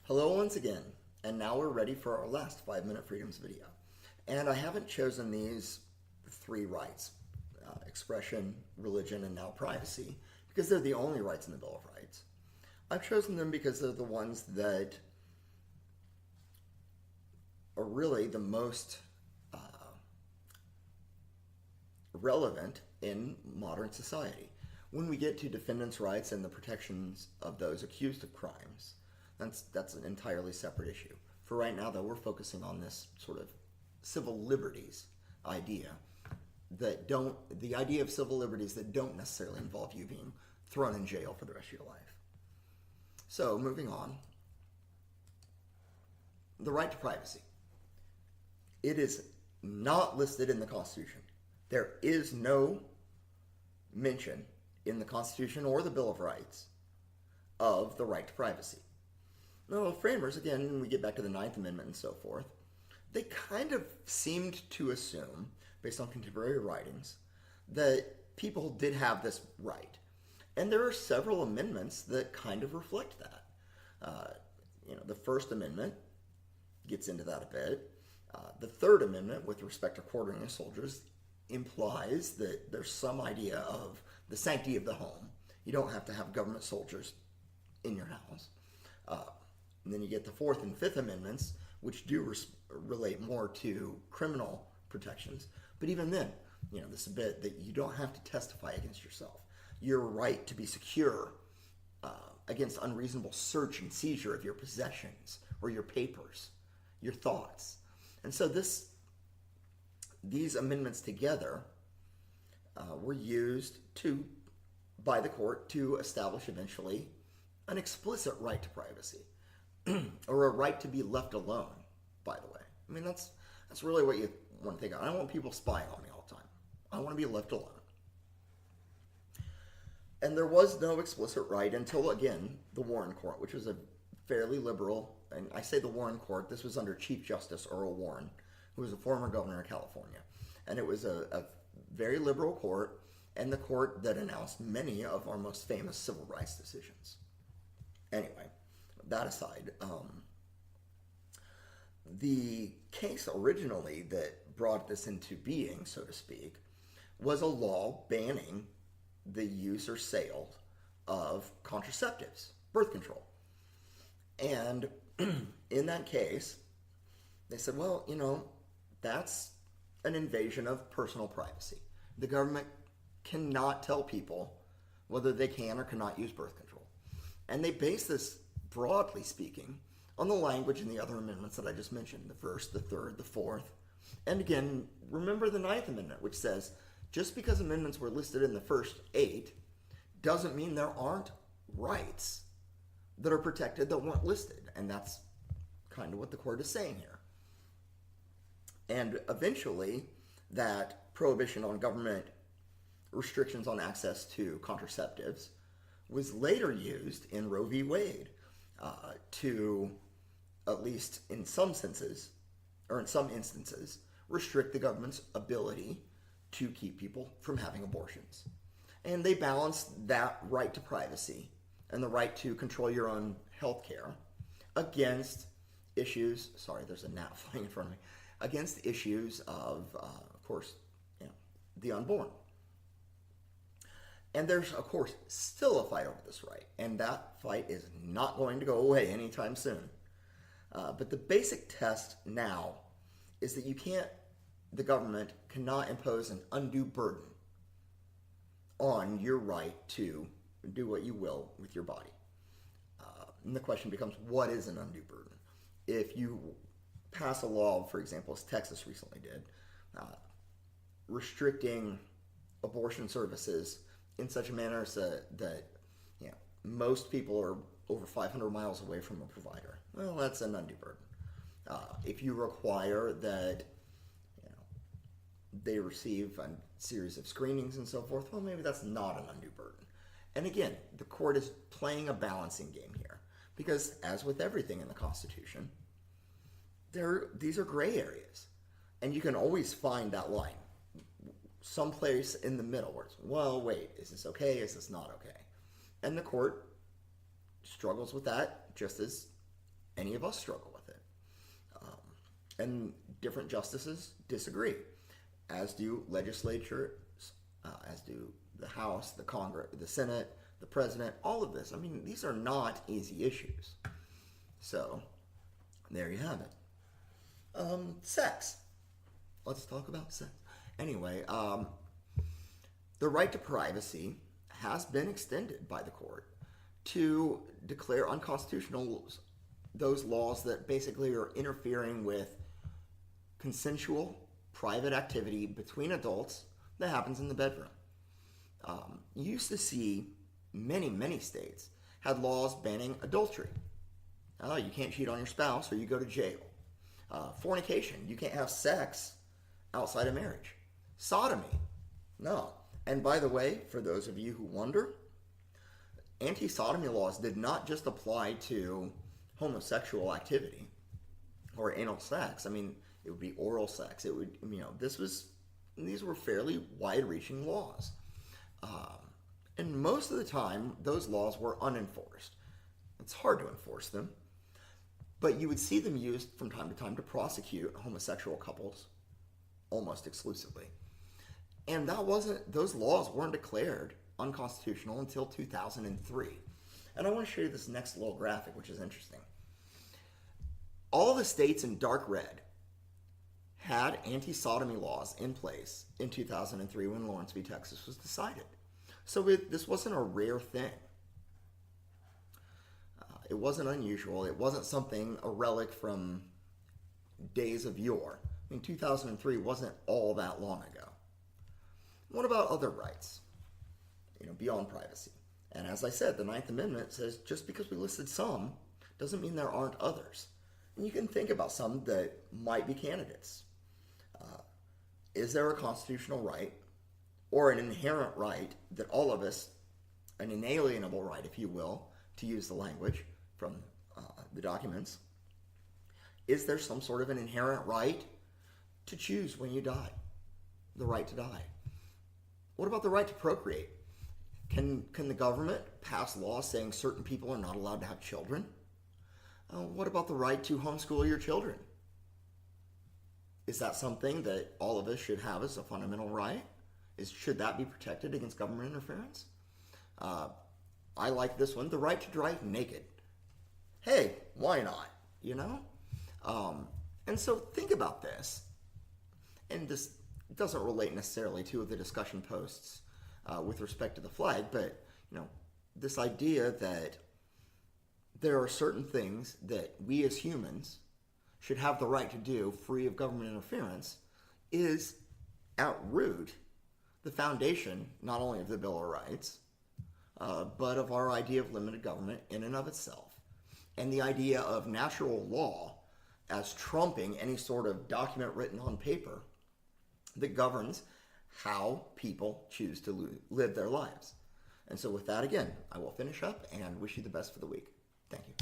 Hello once again, and now we're ready for our last 5-Minute Freedoms video. And I haven't chosen these three rights, expression, religion, and now privacy, because they're the only rights in the Bill of Rights. I've chosen them because they're the ones that are really the most relevant in modern society. When we get to defendants' rights and the protections of those accused of crimes, that's an entirely separate issue. For right now, though, we're focusing on this sort of civil liberties idea the idea of civil liberties that don't necessarily involve you being thrown in jail for the rest of your life. So, moving on, the right to privacy. It is not listed in the Constitution. There is no mention in the Constitution or the Bill of Rights of the right to privacy. Now, the framers, again, when we get back to the Ninth Amendment and so forth, they kind of seemed to assume, based on contemporary writings, that people did have this right. And there are several amendments that kind of reflect that. The First Amendment gets into that a bit. The Third Amendment, with respect to quartering of soldiers, implies that there's some idea of the sanctity of the home. You don't have to have government soldiers in your house. And then you get the Fourth and Fifth Amendments, which do relate more to criminal protections. But even then, this bit that you don't have to testify against yourself. Your right to be secure against unreasonable search and seizure of your possessions or your papers, your thoughts. And so these amendments together were used by the court to establish eventually an explicit right to privacy. Or a right to be left alone, by the way. I mean, that's really what you want to think of. I don't want people spying on me all the time. I want to be left alone. And there was no explicit right until, again, the Warren Court, which was a fairly liberal, and I say the Warren Court, this was under Chief Justice Earl Warren, who was a former governor of California. And it was a very liberal court, and the court that announced many of our most famous civil rights decisions. Anyway, that aside, the case originally that brought this into being, so to speak, was a law banning the use or sale of contraceptives, birth control. And in that case, they said, well, that's an invasion of personal privacy. The government cannot tell people whether they can or cannot use birth control. And they base this, broadly speaking, on the language in the other amendments that I just mentioned, the First, the Third, the Fourth. And again, remember the Ninth Amendment, which says just because amendments were listed in the first 8 doesn't mean there aren't rights that are protected that weren't listed. And that's kind of what the court is saying here. And eventually, that prohibition on government restrictions on access to contraceptives was later used in Roe v. Wade to, at least in some senses, or in some instances, restrict the government's ability to keep people from having abortions. And they balanced that right to privacy and the right to control your own health care against issues, sorry, there's a gnat flying in front of me, against issues of course, the unborn. And there's, of course, still a fight over this right, and that fight is not going to go away anytime soon. But the basic test now is that the government cannot impose an undue burden on your right to do what you will with your body. And the question becomes, what is an undue burden? If you pass a law, for example, as Texas recently did, restricting abortion services in such a manner that most people are over 500 miles away from a provider, well, that's an undue burden. If you require that they receive a series of screenings and so forth, well, maybe that's not an undue burden. And again, the court is playing a balancing game here because, as with everything in the Constitution, these are gray areas, and you can always find that line someplace in the middle where it's, well, wait, is this okay? Is this not okay? And the court struggles with that just as Any of us struggle with it. And different justices disagree, as do legislatures, as do the House, the Congress, the Senate, the President, all of this. I mean, these are not easy issues. So, there you have it. Sex. Let's talk about sex. Anyway, the right to privacy has been extended by the court to declare unconstitutional those laws that basically are interfering with consensual private activity between adults that happens in the bedroom. You used to see many states had laws banning adultery. You can't cheat on your spouse or you go to jail. Fornication, you can't have sex outside of marriage. Sodomy, no. And by the way, for those of you who wonder, anti-sodomy laws did not just apply to homosexual activity or anal sex. I mean, it would be oral sex. It would, these were fairly wide-reaching laws. And most of the time, those laws were unenforced. It's hard to enforce them. But you would see them used from time to time to prosecute homosexual couples almost exclusively. And those laws weren't declared unconstitutional until 2003. And I want to show you this next little graphic, which is interesting. All the states in dark red had anti-sodomy laws in place in 2003 when Lawrence v. Texas was decided. So this wasn't a rare thing. It wasn't unusual. It wasn't a relic from days of yore. I mean, 2003 wasn't all that long ago. What about other rights? Beyond privacy. And as I said, the Ninth Amendment says just because we listed some doesn't mean there aren't others. And you can think about some that might be candidates. Is there a constitutional right or an inherent right that all of us, an inalienable right, if you will, to use the language from the documents, is there some sort of an inherent right to choose when you die? The right to die. What about the right to procreate? Can the government pass laws saying certain people are not allowed to have children? What about the right to homeschool your children? Is that something that all of us should have as a fundamental right? Should that be protected against government interference? I like this one, the right to drive naked. Hey, why not? And so think about this. And this doesn't relate necessarily to the discussion posts with respect to the flag, but this idea that there are certain things that we as humans should have the right to do free of government interference is at root the foundation not only of the Bill of Rights, but of our idea of limited government in and of itself. And the idea of natural law as trumping any sort of document written on paper that governs how people choose to live their lives. And so with that, again, I will finish up and wish you the best for the week. Thank you.